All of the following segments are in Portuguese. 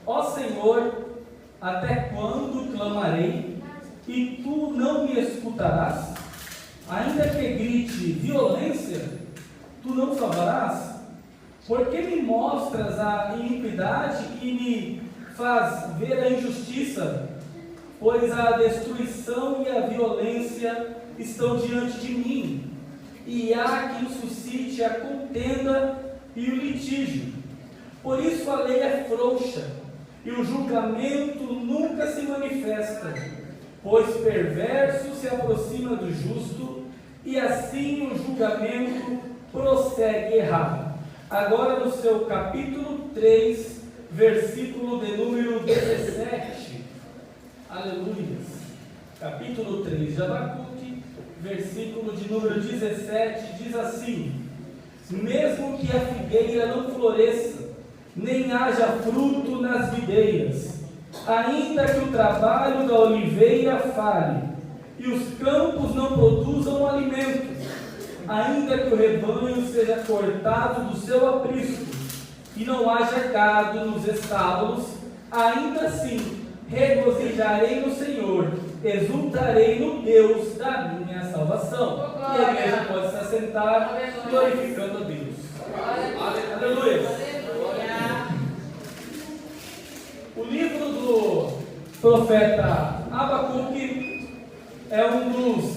Ó Senhor, até quando clamarei e tu não me escutarás? Ainda que grite violência, tu não salvarás? Por que me mostras a iniquidade e me faz ver a injustiça? Pois a destruição e a violência estão diante de mim, e há quem suscite a contenda e o litígio. Por isso a lei é frouxa, e o julgamento nunca se manifesta, pois perverso se aproxima do justo, e assim o julgamento prossegue errado. Agora no seu capítulo 3, versículo de número 17. Aleluia. Capítulo 3 de Abacuque, versículo de número 17, diz assim: mesmo que a figueira não floresça, nem haja fruto nas videiras, ainda que o trabalho da oliveira falhe, e os campos não produzam alimento, ainda que o rebanho seja cortado do seu aprisco, e não haja gado nos estábulos, ainda assim regozijarei no Senhor, exultarei no Deus da minha salvação. E a igreja pode se assentar, glorificando a Deus. Aleluia. O livro do profeta Abacuque é um dos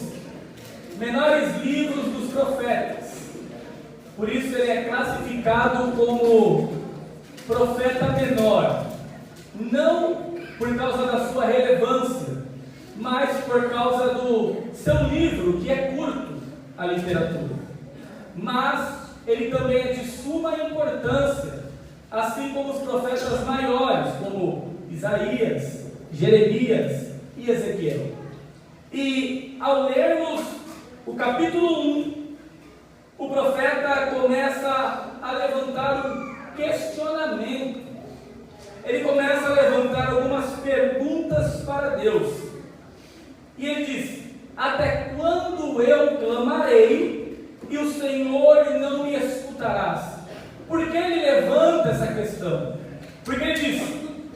menores livros dos profetas. Por isso ele é classificado como profeta menor. Não por causa da sua relevância, mas por causa do seu livro, que é curto, a literatura. Mas ele também é de suma importância, assim como os profetas maiores, como Isaías, Jeremias e Ezequiel. E ao lermos o capítulo 1, o profeta começa a levantar um questionamento. Ele começa a levantar algumas perguntas para Deus. E ele diz: até quando eu clamarei e o Senhor não me escutarás? Por que ele levanta essa questão? Porque ele diz: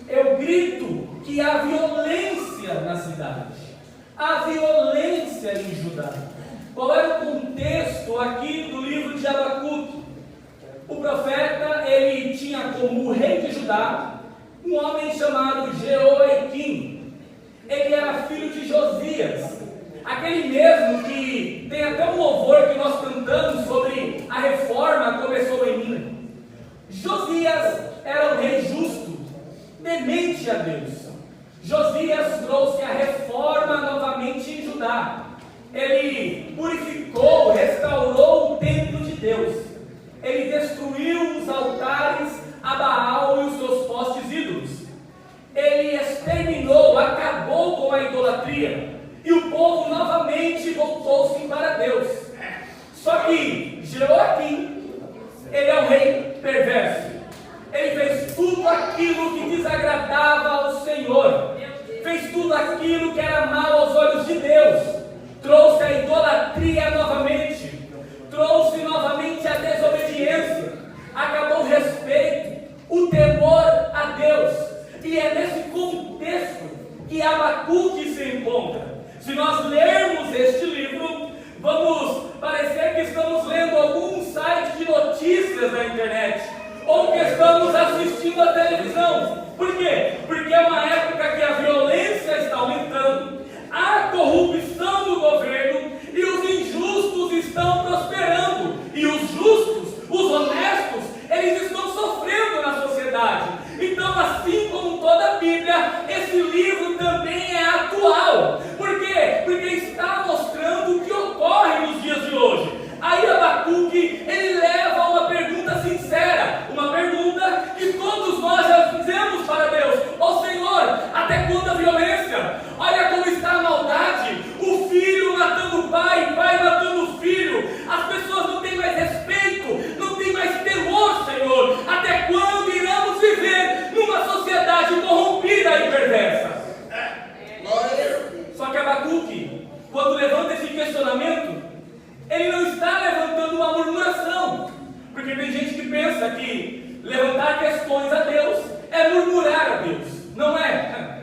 eu grito que há violência na cidade, há violência em Judá. Qual era o contexto aqui do livro de Abacuque? O profeta, ele tinha como rei de Judá um homem chamado Jeoaquim. Ele era filho de Josias, aquele mesmo que tem até um louvor que nós cantamos sobre a reforma começou em mim. Josias era um rei justo, temente a Deus. Josias trouxe a reforma novamente em Judá. Ele purificou, restaurou o templo de Deus. Ele destruiu os altares a Baal e os seus postes ídolos. Ele exterminou, acabou com a idolatria. E o povo novamente voltou-se para Deus. Só que Jeoaquim, ele é um rei perverso. Ele fez tudo aquilo que desagradava ao Senhor. Fez tudo aquilo que era mal aos olhos de Deus. Trouxe a idolatria novamente. Trouxe novamente a desobediência. Acabou o respeito, o temor a Deus. E é nesse contexto que Abacuque se encontra. Se nós lermos este livro, vamos parecer que estamos lendo algum site de notícias na internet, ou que estamos assistindo à televisão. Por quê? Porque é uma época que a violência está aumentando, a corrupção do governo e os injustos estão prosperando. E os justos, os honestos, eles estão sofrendo na sociedade. Então, assim como toda a Bíblia, esse livro também é atual. Por quê? Porque está mostrando o que ocorre nos dias de hoje. Aí Abacuque, ele leva uma pergunta sincera, uma pergunta que todos nós já fizemos para Deus: ó Senhor, até quando a violência? Olha como está a maldade, o filho matando o pai, pai matando o filho. As pessoas não têm mais respeito, não têm mais temor, Senhor. Até quando iremos viver numa sociedade corrompida e perversa? Só que Abacuque, quando levanta esse questionamento, ele não está levantando uma murmuração, porque tem gente que pensa que levantar questões a Deus é murmurar a Deus. Não é.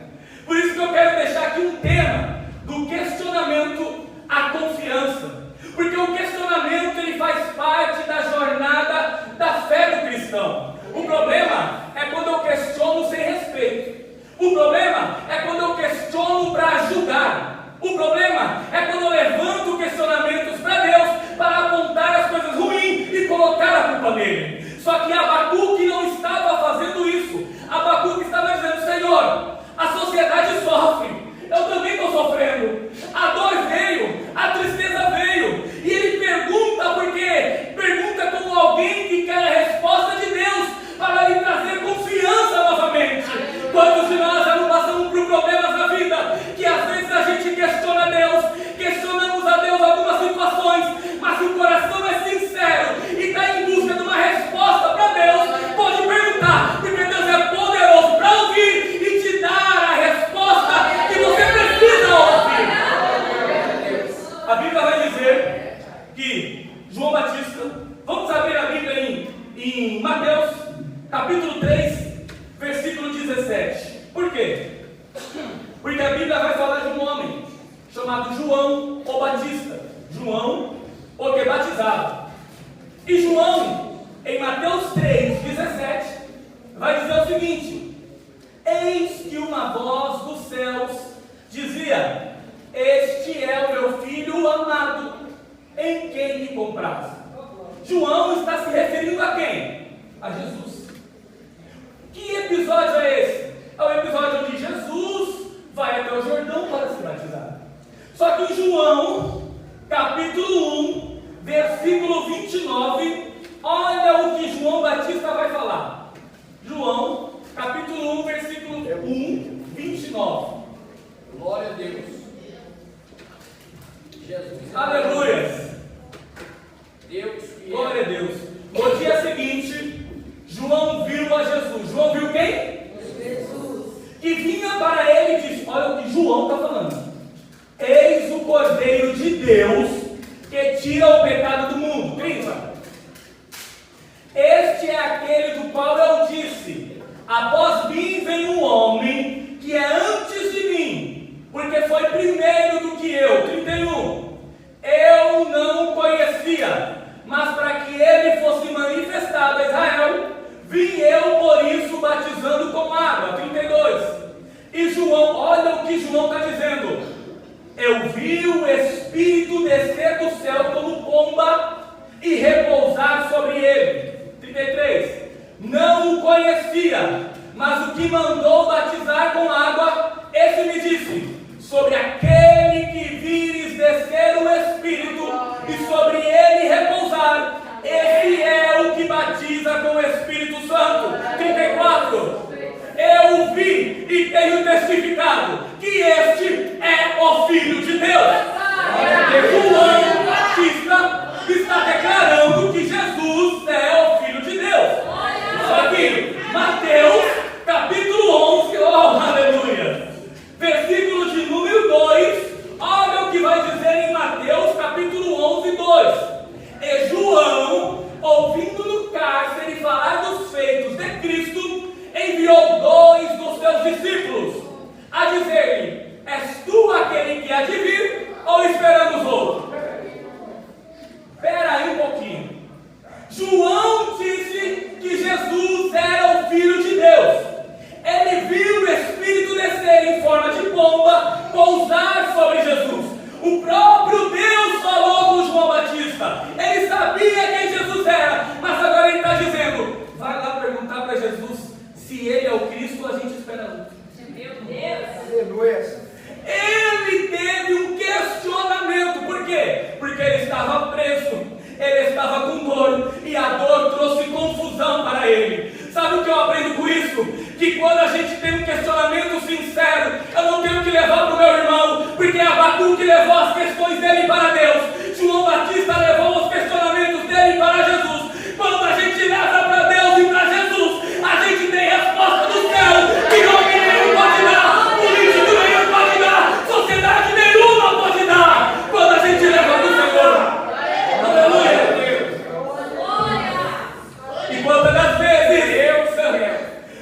Por isso que eu quero deixar aqui um tema do questionamento à confiança. Porque o questionamento ele faz parte da jornada da fé do cristão. O problema é quando eu questiono sem respeito. O problema é quando eu questiono para julgar. O problema é quando eu levanto questionamentos para Deus para apontar as coisas ruins e colocar a culpa nele. Só que Abacuque não estava fazendo isso. Abacuque estava dizendo: Senhor, a sociedade sofre, eu também estou sofrendo, a dor veio, a tristeza veio, e ele pergunta porque pergunta como alguém que quer a resposta de Deus para lhe trazer confiança novamente. Quantos de nós já não passamos por problemas na vida, que às vezes a gente questiona Deus, questionamos a Deus algumas situações, mas se o coração é sincero e está em busca de uma resposta para Deus, pode perguntar, porque Deus é poderoso para ouvir e te dar a resposta que você precisa ouvir. A Bíblia vai dizer que João Batista, vamos abrir a Bíblia em Mateus, capítulo 3, versículo 17. Por quê? Porque a Bíblia vai falar de um homem chamado João o Batista. João, o que batizava. E João, em Mateus 3, 17, vai dizer o seguinte: eis que uma voz dos céus dizia: este é o meu filho amado, em quem me comprazo. João está se referindo a quem? A Jesus. Que episódio é esse? É o episódio onde Jesus vai até o Jordão para se batizar. Só que em João, capítulo 1, versículo 29, olha o que João Batista vai falar. João, capítulo 1, versículo 1, 29. Glória a Deus. Jesus. Aleluias. Deus que Glória a Deus. No dia seguinte, João viu a Jesus. João viu quem? Jesus. Que vinha para ele e disse: olha o que João está falando. Eis o Cordeiro de Deus que tira o pecado do mundo. 30. Este é aquele do qual eu disse: após mim vem um homem que é antes de mim, porque foi primeiro do que eu. 31. Eu não o conhecia, mas para que ele fosse manifestado a Israel, vim eu por isso batizando com água. 32. E João, olha o que João está dizendo: eu vi o Espírito descer do céu como pomba e repousar sobre ele. 33. Não o conhecia, mas o que mandou batizar com água, esse me disse: sobre aquele que vires descer o Espírito e sobre ele repousar, esse é o que batiza com o Espírito Santo. 34. Eu o vi e tenho testificado que este é o Filho de Deus. João Batista está declarando que Jesus é o Filho de Deus. Só que Mateus, capítulo 11, oh aleluia, versículo de número 2, olha o que vai dizer em Mateus, capítulo 11, 2. E João, ouvindo no cárcere falar dos feitos de Cristo, enviou 2 dos seus discípulos a dizer-lhe: és tu aquele que há de vir, ou esperamos outro? Espera aí um pouquinho. João disse que Jesus era o Filho de Deus. Ele viu o Espírito descer em forma de pomba, pousar sobre Jesus. O próprio Deus falou com João Batista. Ele sabia quem Jesus era, mas agora ele está dizendo: vai lá perguntar para Jesus se ele é o Cristo, a gente espera outro. Meu Deus. Aleluia. Ele teve um questionamento. Por quê? Porque ele estava preso, ele estava com dor, e a dor trouxe confusão para ele. Sabe o que eu aprendo com isso? Que quando a gente tem um questionamento sincero, eu não tenho que levar para o meu irmão, porque Abacuque levou as questões dele para Deus, João Batista levou os questionamentos dele para Jesus. Quando a gente leva para Deus e para Jesus, a gente tem resposta do céu que homem nenhum pode dar, político nenhum pode dar, sociedade nenhuma pode dar, quando a gente leva para o Senhor. Aleluia. E quantas das vezes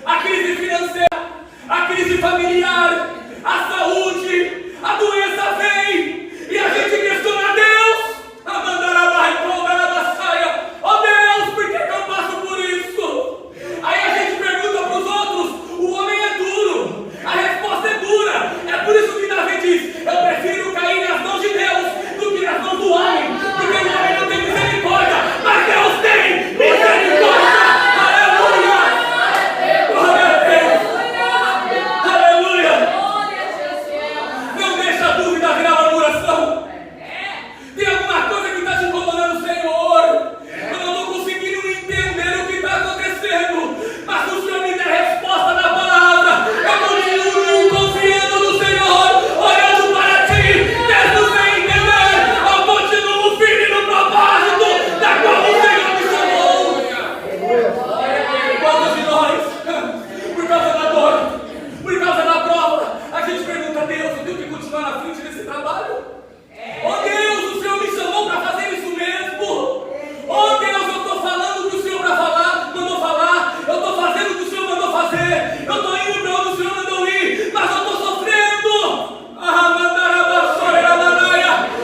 a crise financeira crise familiar, a saúde, a doença vem e a gente questiona a Deus. Oh Deus, por que eu passo por isso? Aí a gente pergunta para os outros, o homem é duro, a resposta é dura. É por isso que Davi diz, eu prefiro cair nas mãos de Deus do que nas mãos do homem, porque o homem não tem misericórdia, mas Deus tem misericórdia. Aleluia! Glória a Deus! Aleluia! Não deixa a dúvida virar murmuração. Tem alguma coisa que está te incomodando, Senhor? Eu não estou conseguindo entender o que está acontecendo, mas o Senhor me dá a resposta da palavra. Eu continuo confiando no Senhor, olhando para Ti, mesmo sem entender. Eu continuo firme no propósito da qual o Senhor me chamou. Quantos de nós, por causa da dor, por causa da prova, a gente pergunta a Deus, eu tenho que continuar na frente desse trabalho? Oh Deus, o Senhor me chamou para fazer isso mesmo. Oh Deus, eu estou falando o que o Senhor mandou falar. Eu estou fazendo o que o Senhor mandou fazer. Eu estou indo para onde o Senhor mandou ir, mas eu estou sofrendo.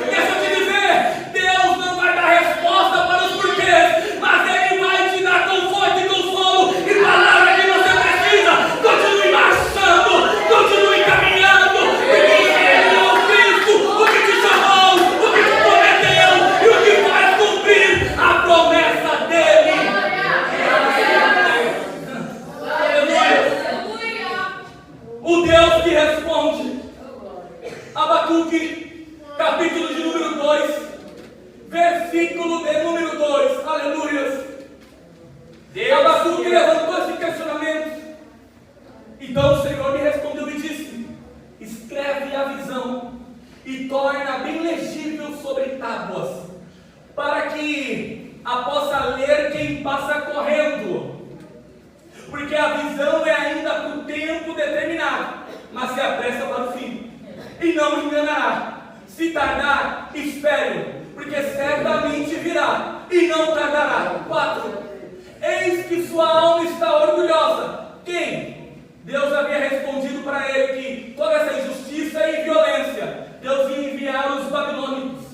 Deixa eu te dizer, Deus não vai dar resposta para os porquês, mas Ele vai te dar conforto e consolo e palavra que você precisa. Continue marchando, continue caminhando, porque Ele é o Cristo, o que te chamou, o que te prometeu e o que vai cumprir a promessa dele. Aleluia! O Deus que responde. Abacuque, capítulo de número 2, versículo de número 2. Aleluia! Abacuque levantou esse questionamento. Então o Senhor me respondeu e disse: escreve a visão e torna bem legível sobre tábuas, para que a possa ler quem passa correndo. Porque a visão é ainda por tempo determinado, mas se apressa para o fim, e não enganará. Se tardar, espere, porque certamente virá, e não tardará. 4. Eis que sua alma está orgulhosa. Quem? Deus havia respondido para ele que toda essa injustiça e violência, Deus ia enviar os babilônicos.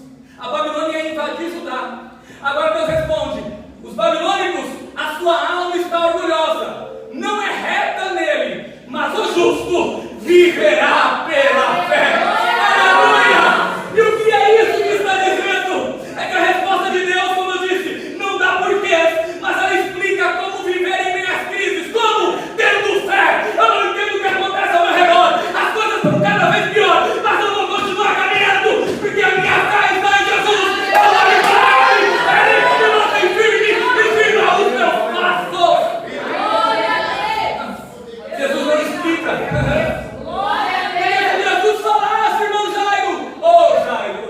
A Babilônia ia invadir Judá. Agora Deus responde: os babilônicos, a sua alma está orgulhosa, não é reta nele, mas o justo viverá pela fé. Aleluia! E o que é isso que está dizendo? É que a resposta de Deus, como eu disse, não dá porquês, mas ela explica como viver em meio às crises. Como? Tendo fé. Eu não entendo o que acontece ao meu redor, as coisas estão cada vez pior, mas eu vou continuar caminhando, porque a minha fé está em Jesus. Eu vou me parar, Ele continua sem firme e firma os meus passos. Jesus não explica. Jesus falasse, irmão Jairo: ô Jairo,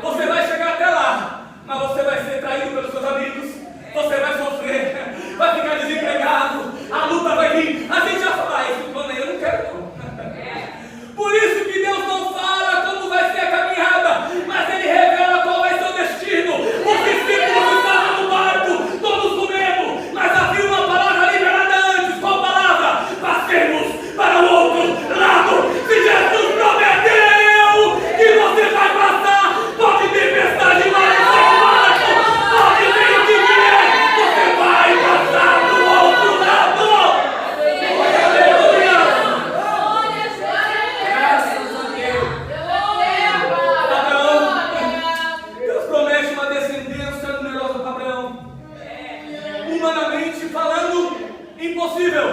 você vai chegar até lá, mas você vai ser traído pelos seus amigos, você vai sofrer, vai ficar desempregado, a luta vai vir. A gente já fala: esse plano aí eu não quero não. Por isso que Deus não fala como vai ser a caminhada, mas Ele revela qual vai ser o destino. Os discípulos estavam no barco, todos com medo, mas havia uma palavra liberada antes. Qual palavra? Passemos para o outro lado. Se Jesus prometeu que você vai passar, pode tempestade lá no seu barco, pode vir o que vier, você vai passar do outro lado. Aleluia! Graças a Deus. Abraão, Deus promete uma descendência numerosa para Abraão. Humanamente falando, impossível,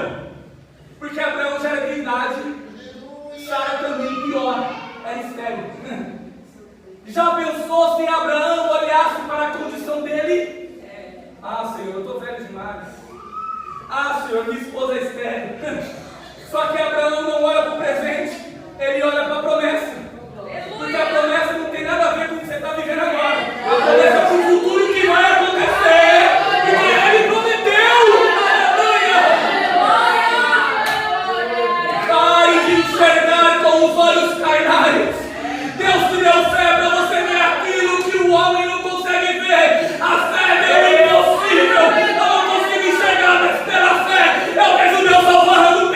porque Abraão já era de idade, Sara também pior, era estéril. Já pensou se Abraão olhasse para a condição dele? Ah, Senhor, eu estou velho demais. Ah, Senhor, minha esposa é estéril. Só que Abraão não olha para o presente, ele olha para a promessa. Porque a promessa não tem nada a ver com o que você está vivendo agora. A promessa é para o futuro que vai acontecer. Porque Ele prometeu. Aleluia! Pare de enxergar com os olhos carnais. Deus te deu fé para você ver aquilo que o homem não consegue ver. A fé é impossível. Eu não consigo enxergar, mas pela fé eu vejo Deus salvando.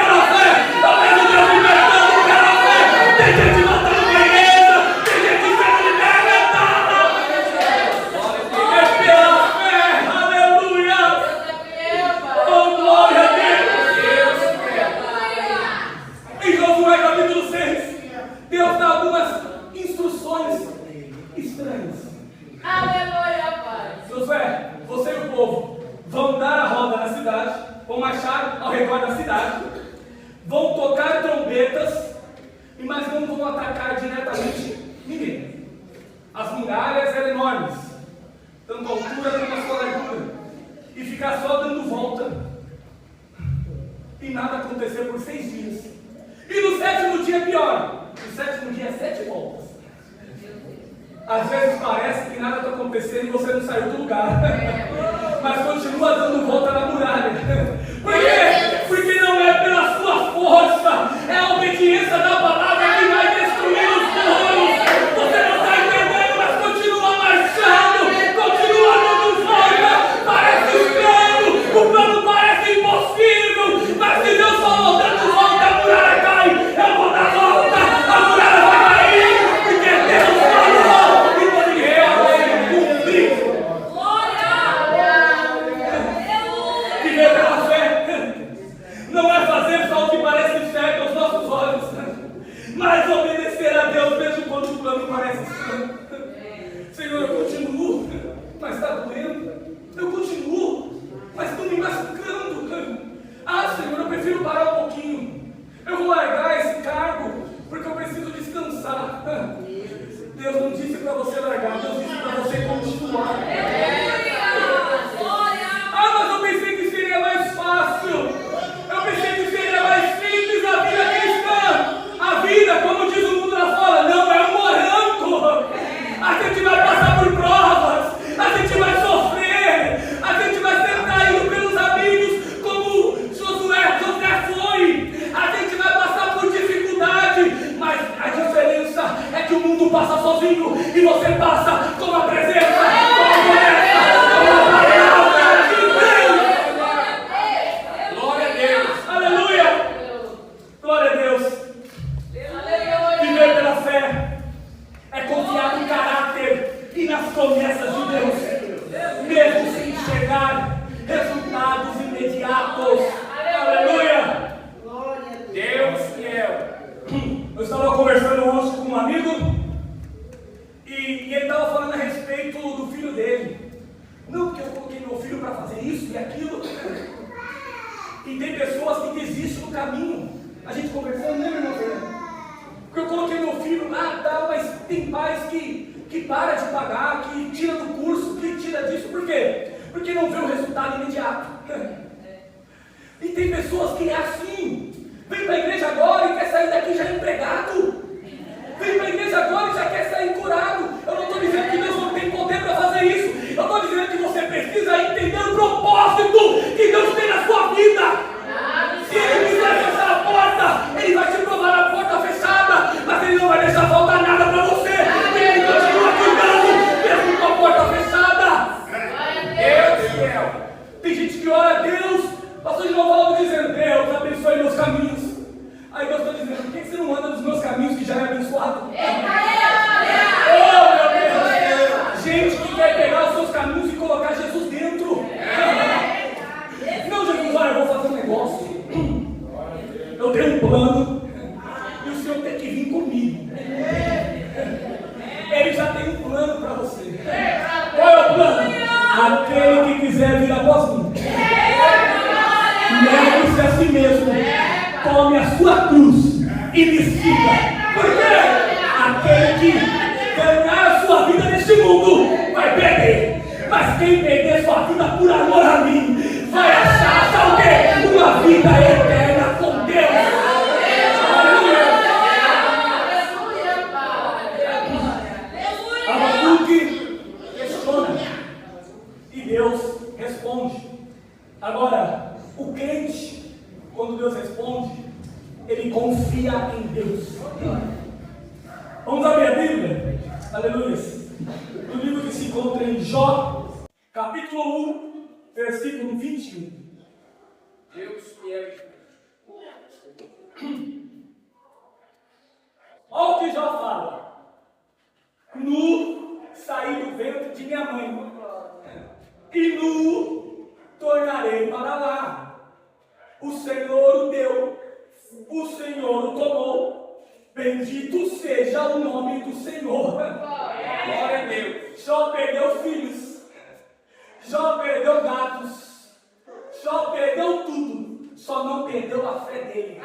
dias. E no sétimo dia é pior. No sétimo dia é 7 voltas. Às vezes parece que nada está acontecendo e você não saiu do lugar. Mas continua dando volta na muralha. Por quê? Porque não é pela sua força, é a obediência da palavra que vai destruir os muros. Você não está entendendo, mas continua marchando, continua dando volta. Parece estranho, o plano parece impossível, mas se Deus falou dando volta, a muralha cai. Eu vou dar volta, a muralha vai cair, porque Deus falou e você realmente cumprir. Viver pela fé não é fazer só o que parece certo aos nossos olhos, mas obedecer a Deus mesmo quando o plano parece estranho. Senhor, eu continuo, mas está doendo. Eu continuo, mas estou me machucando. Ah, Senhor, eu prefiro parar um pouquinho. Eu vou largar esse cargo, porque eu preciso descansar. Deus não disse para você largar, Deus disse para você continuar. Ah, mas eu pensei que seria mais fácil. Eu pensei que seria mais simples a vida cristã. A vida, como diz o mundo lá fora, não é um morango. A gente vai passar por provas, a gente vai sofrer, a gente vai ser traído pelos amigos, como Josué foi. A gente vai passar por dificuldade, mas a diferença é que o mundo passa sozinho e você passa com a presença, com a promessa, com a palavra de Deus. Glória a Deus. Aleluia! Glória a Deus! Viver pela fé é confiar no caráter e nas promessas de Deus, mesmo sem enxergar resultados imediatos. Aleluia! Deus fiel. Eu estava conversando ontem com um amigo e ele estava falando a respeito do filho dele. Não, porque eu coloquei meu filho para fazer isso e aquilo. E tem pessoas que desistem no caminho. A gente conversando, né, meu irmão? Porque eu coloquei meu filho lá, tal, mas tem pais que para de pagar, que tira do curso, que tira disso. Por quê? Porque não vê o resultado imediato. E tem pessoas que é assim. Vem para a igreja agora e quer sair daqui já empregado. Vem para a igreja agora e já quer sair curado. Eu não estou dizendo que Deus não tem poder para fazer isso. Eu estou dizendo que você precisa entender o propósito que Deus tem na sua vida. Se Ele quiser fechar a porta, Ele vai te provar a porta fechada, mas Ele não vai deixar faltar nada para você. Ele continua cuidando, mesmo com a porta fechada. Deus fiel. Tem gente que ora a Deus, pastor de novo dizendo, Deus abençoe meus caminhos. Aí Deus está dizendo, por que você não anda nos meus caminhos que já é abençoado? Oh, meu Deus! Gente que quer pegar os seus caminhos e colocar Jesus dentro. Não, Jesus, olha, eu vou fazer um negócio. Eu tenho um plano e o Senhor tem que vir comigo. Ele já tem um plano para você. Qual é o plano? Aquele que quiser vir após mim, negue-se a si mesmo, tome a sua cruz e me siga. Por quê? Aquele que ganhar a sua vida neste mundo vai perder, mas quem perder sua vida por amor a mim vai achar, sabe o quê? Uma vida eterna com Deus. Abacuque questiona e Deus responde. Agora, o crente, quando Deus responde, ele confia em Deus. Vamos abrir a Bíblia? Aleluia. O livro que se encontra em Jó, capítulo 1, versículo 21. Deus fiel. Olha o que Jó fala. Nu saí do ventre de minha mãe, e nu tornarei para lá. O Senhor o deu, o Senhor o tomou. Bendito seja o nome do Senhor. Glória a Deus. Jó perdeu filhos, Jó perdeu gatos, Jó perdeu tudo, só não perdeu a fé dele.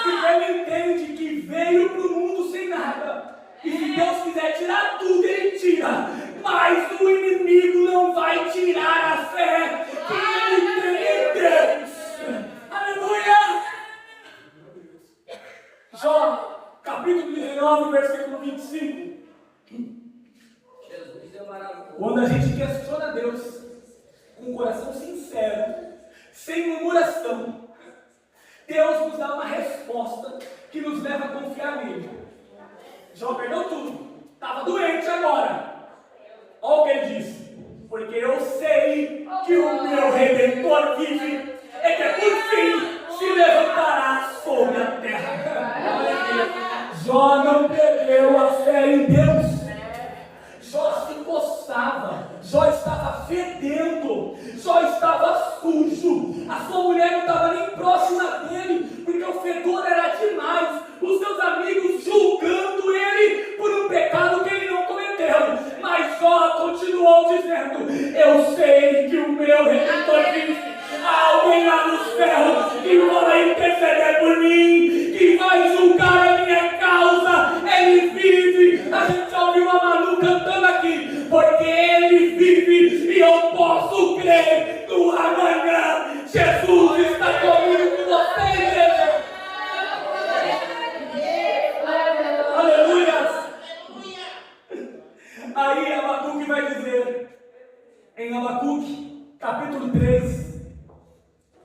Porque ele entende que veio para o mundo sem nada. E se Deus quiser tirar tudo, Ele tira. Mas o inimigo não vai tirar a fé que ele tem em Deus. Aleluia! capítulo 19, versículo 25. Jesus é maravilhoso. Quando a gente questiona Deus com um coração sincero, sem murmuração, Deus nos dá uma resposta que nos leva a confiar nele. Jó perdeu tudo, estava doente agora. Olha o que ele disse: porque eu sei que o meu Redentor vive e que por fim se levantará sobre a terra. Jó não perdeu a fé em Deus. Jó se coçava, Jó estava fedendo, Jó estava sujo, a sua mulher não estava nem próxima dele, porque o fedor era demais, os seus amigos julgando ele por um pecado que ele não cometeu, mas Jó continuou dizendo: eu sei que o meu Redentor vive, há alguém lá nos céus que vai interceder por mim, que vai julgar a minha causa, ele vive. A gente já ouviu a Manu cantando aqui, porque ele vive e eu posso crer no amanhã. Jesus está comigo, com você, igreja. Aleluia. Aí Abacuque vai dizer, em Abacuque, capítulo 3,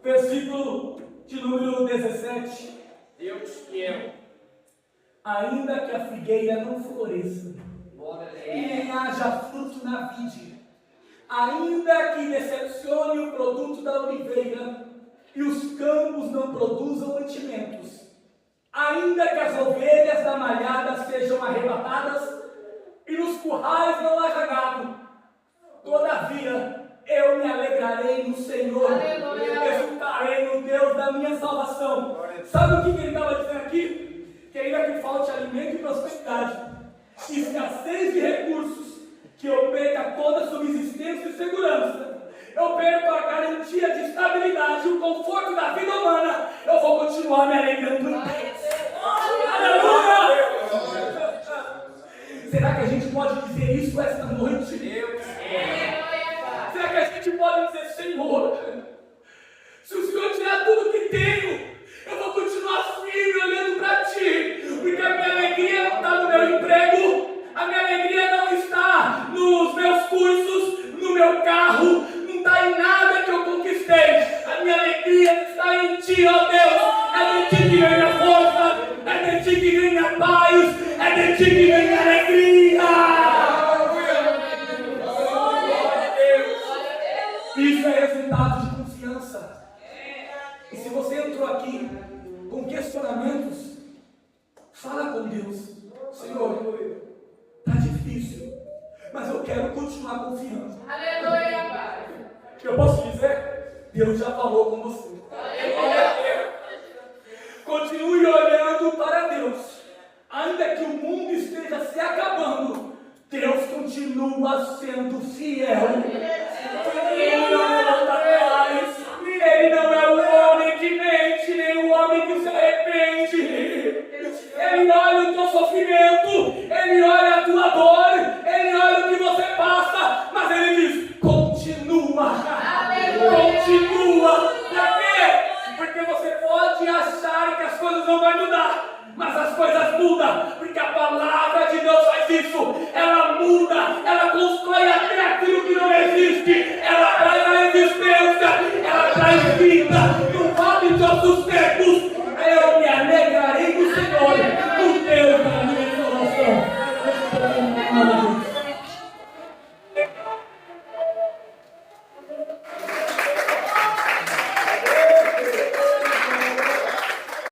versículo de número 17: Deus fiel. ainda que a figueira não floresça, Glória a e Deus. nem haja fruto na vide, ainda que decepcione o produto da oliveira, e os campos não produzam mantimentos, ainda que as ovelhas da malhada sejam arrebatadas, e nos currais não haja gado, todavia eu me alegrarei no Senhor, exultarei no Deus da minha salvação. Sabe o que ele estava dizendo aqui? Que ainda que falte alimento e prosperidade, escassez de recursos, que eu perca toda a subsistência e segurança, eu perco a garantia de estabilidade e o conforto da vida humana, eu vou continuar me alegrando em Deus. Aleluia! Será que a gente pode dizer isso esta noite? Deus Será que a gente pode dizer: Senhor, se o Senhor tirar tudo que tenho, eu vou continuar firme olhando para Ti, porque a minha alegria não está no meu emprego, a minha alegria não está nos meus cursos, no meu carro, não está em nada que eu conquistei, a minha alegria está em Ti, ó Deus. É de Ti que vem a força, é de Ti que vem a paz, é de Ti que vem a alegria. Isso é resultado de confiança. E se você entrou aqui com questionamentos, fala com Deus: Senhor, está difícil, mas eu quero continuar confiando. Aleluia, Pai. Eu posso dizer? Deus já falou com você. Continue olhando para Deus. Ainda que o mundo esteja se acabando, Deus continua sendo fiel. Ele não volta atrás. Ele não é o homem que mente, nem o homem que se arrepende. Ele olha o teu sofrimento, Ele olha a tua dor, Ele olha o que você passa, mas Ele diz: continua. Continua. Por quê? Porque você pode achar que as coisas não vão mudar, mas as coisas mudam, porque a palavra de Deus faz isso. Ela muda, ela constrói